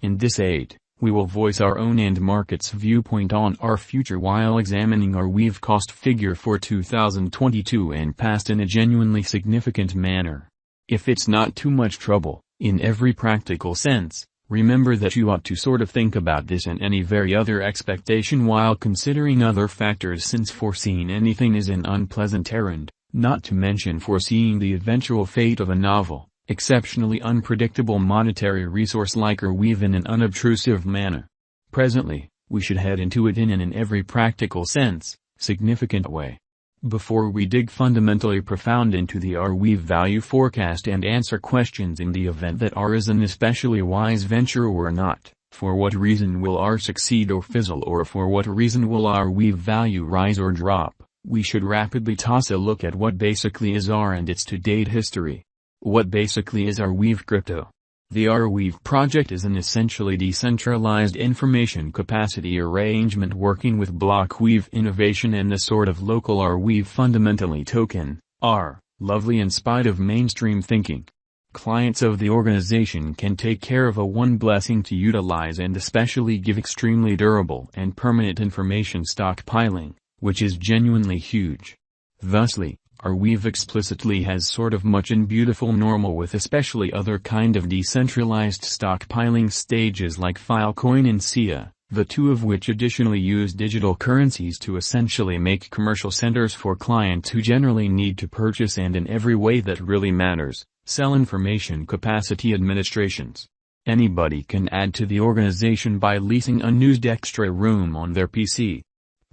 In this 8, we will voice our own and market's viewpoint on our future while examining Arweave cost figure for 2022 and past in a genuinely significant manner. If it's not too much trouble, in every practical sense, remember that you ought to sort of think about this and any very other expectation while considering other factors, since foreseeing anything is an unpleasant errand, not to mention foreseeing the eventual fate of a novel, exceptionally unpredictable monetary resource like Arweave in an unobtrusive manner. Presently, we should head into it in an every practical sense, significant way. Before we dig fundamentally profound into the Arweave value forecast and answer questions in the event that R is an especially wise venture or not, for what reason will R succeed or fizzle, or for what reason will Arweave value rise or drop, we should rapidly toss a look at what basically is R and its to-date history. What basically is Arweave crypto? The Arweave project is an essentially decentralized information capacity arrangement working with Blockweave innovation and the sort of local Arweave fundamentally token, R, lovely in spite of mainstream thinking. Clients of the organization can take care of a one blessing to utilize and especially give extremely durable and permanent information stockpiling, which is genuinely huge. Thusly, Arweave explicitly has sort of much and beautiful normal with especially other kind of decentralized stockpiling stages like Filecoin and SIA, the two of which additionally use digital currencies to essentially make commercial centers for clients who generally need to purchase and in every way that really matters, sell information capacity administrations. Anybody can add to the organization by leasing unused extra room on their PC.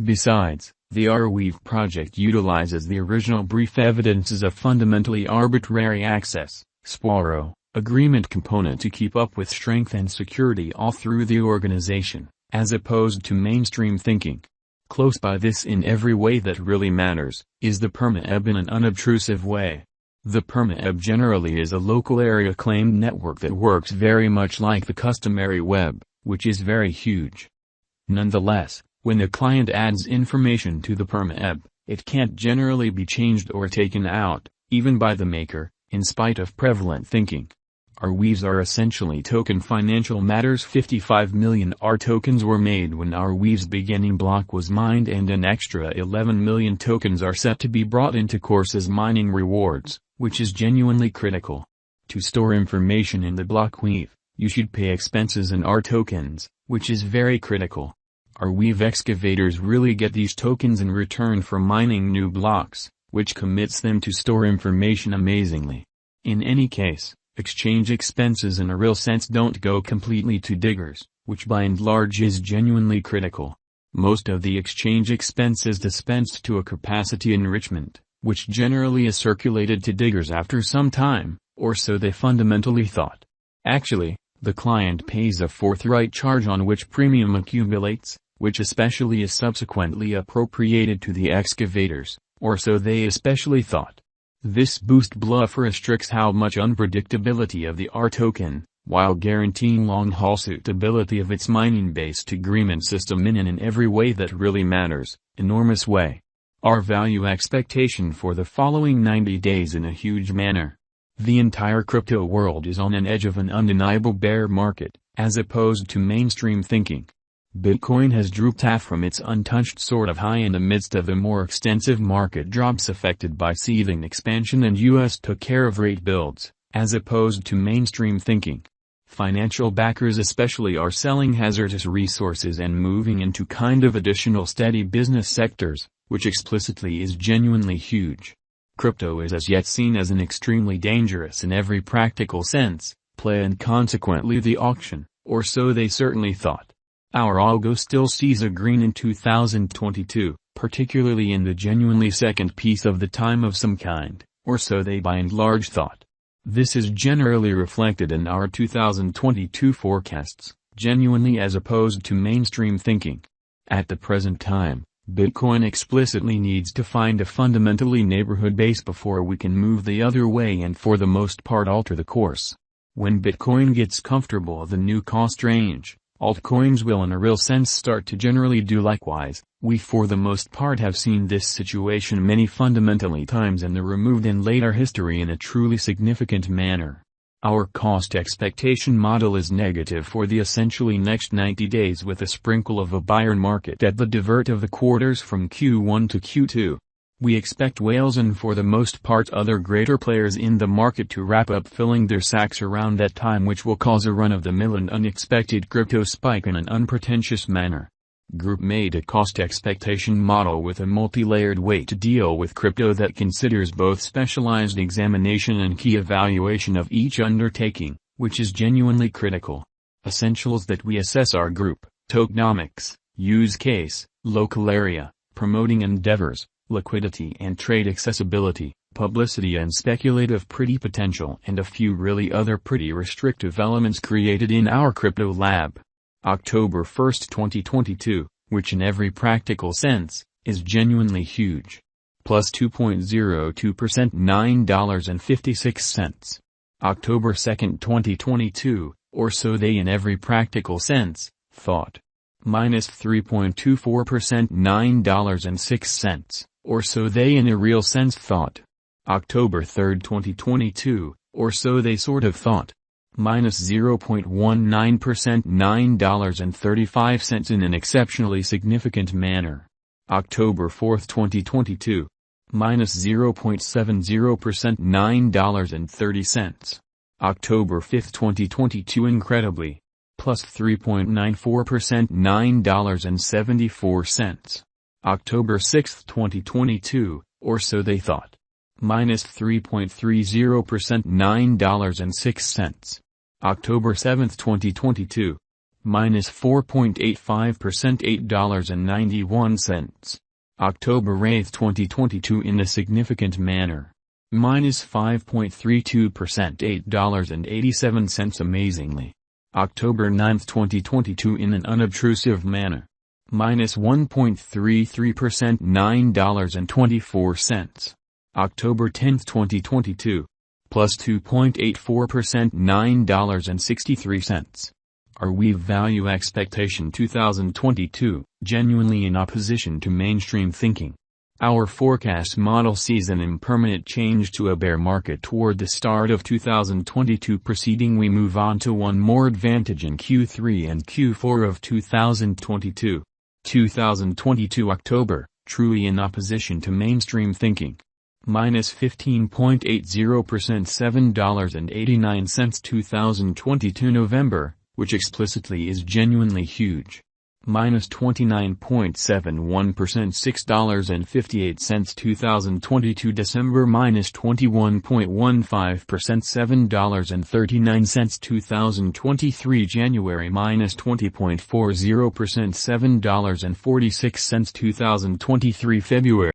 Besides, the Arweave project utilizes the original brief evidences of fundamentally arbitrary access, SPARO, agreement component to keep up with strength and security all through the organization, as opposed to mainstream thinking. Close by this in every way that really matters, is the perma-eb in an unobtrusive way. The perma-eb generally is a local area claimed network that works very much like the customary web, which is very huge. Nonetheless, when the client adds information to the perma-eb, it can't generally be changed or taken out, even by the maker, in spite of prevalent thinking. Arweaves are essentially token financial matters. 55 million R tokens were made when Arweave's beginning block was mined, and an extra 11 million tokens are set to be brought into course as mining rewards, which is genuinely critical. To store information in the Blockweave, you should pay expenses in R tokens, which is very critical. Arweave excavators really get these tokens in return for mining new blocks, which commits them to store information amazingly. In any case, exchange expenses in a real sense don't go completely to diggers, which by and large is genuinely critical. Most of the exchange expense is dispensed to a capacity enrichment, which generally is circulated to diggers after some time, or so they fundamentally thought. Actually, the client pays a forthright charge on which premium accumulates, which especially is subsequently appropriated to the excavators, or so they especially thought. This boost bluff restricts how much unpredictability of the R token, while guaranteeing long-haul suitability of its mining-based agreement system in an every way that really matters, enormous way. R value expectation for the following 90 days in a huge manner. The entire crypto world is on an edge of an undeniable bear market, as opposed to mainstream thinking. Bitcoin has drooped half from its untouched sort of high in the midst of a more extensive market drops affected by seething expansion and US took care of rate builds, as opposed to mainstream thinking. Financial backers especially are selling hazardous resources and moving into kind of additional steady business sectors, which explicitly is genuinely huge. Crypto is as yet seen as an extremely dangerous in every practical sense, play and consequently the auction, or so they certainly thought. Our algo still sees a green in 2022, particularly in the genuinely second piece of the time of some kind, or so they by and large thought. This is generally reflected in our 2022 forecasts, genuinely as opposed to mainstream thinking. At the present time, Bitcoin explicitly needs to find a fundamentally neighborhood base before we can move the other way and for the most part alter the course. When Bitcoin gets comfortable the new cost range, altcoins will in a real sense start to generally do likewise. We for the most part have seen this situation many fundamentally times in the removed and later history in a truly significant manner. Our cost expectation model is negative for the essentially next 90 days with a sprinkle of a buyer market at the divert of the quarters from Q1 to Q2. We expect whales and for the most part other greater players in the market to wrap up filling their sacks around that time, which will cause a run-of-the-mill and unexpected crypto spike in an unpretentious manner. Group made a cost expectation model with a multi-layered way to deal with crypto that considers both specialized examination and key evaluation of each undertaking, which is genuinely critical. Essentials that we assess are group, tokenomics, use case, local area, promoting endeavors, liquidity and trade accessibility, publicity and speculative pretty potential, and a few really other pretty restrictive elements created in our crypto lab. October 1, 2022, which in every practical sense, is genuinely huge. Plus 2.02% $9.56. October 2, 2022, or so they in every practical sense, thought. Minus 3.24% $9.06, or so they in a real sense thought. October 3, 2022, or so they sort of thought. Minus 0.19% $9.35 in an exceptionally significant manner. October 4, 2022. Minus 0.70% $9.30. October 5, 2022 incredibly. Plus 3.94% $9.74. October 6, 2022, or so they thought. Minus 3.30% $9.06. October 7, 2022. Minus 4.85% $8.91. October 8, 2022 in a significant manner. Minus 5.32% $8.87 amazingly. October 9, 2022 in an unobtrusive manner. Minus 1.33% $9.24. October 10, 2022. Plus 2.84% $9.63. Arweave Value Expectation 2022, genuinely in opposition to mainstream thinking. Our forecast model sees an impermanent change to a bear market toward the start of 2022. Proceeding, we move on to one more advantage in Q3 and Q4 of 2022. 2022 October, truly in opposition to mainstream thinking. Minus 15.80% $7.89. 2022 November, which explicitly is genuinely huge. Minus 29.71% $6.58. 2022 December minus 21.15% $7.39. 2023 January minus 20.40% $7.46. 2023 February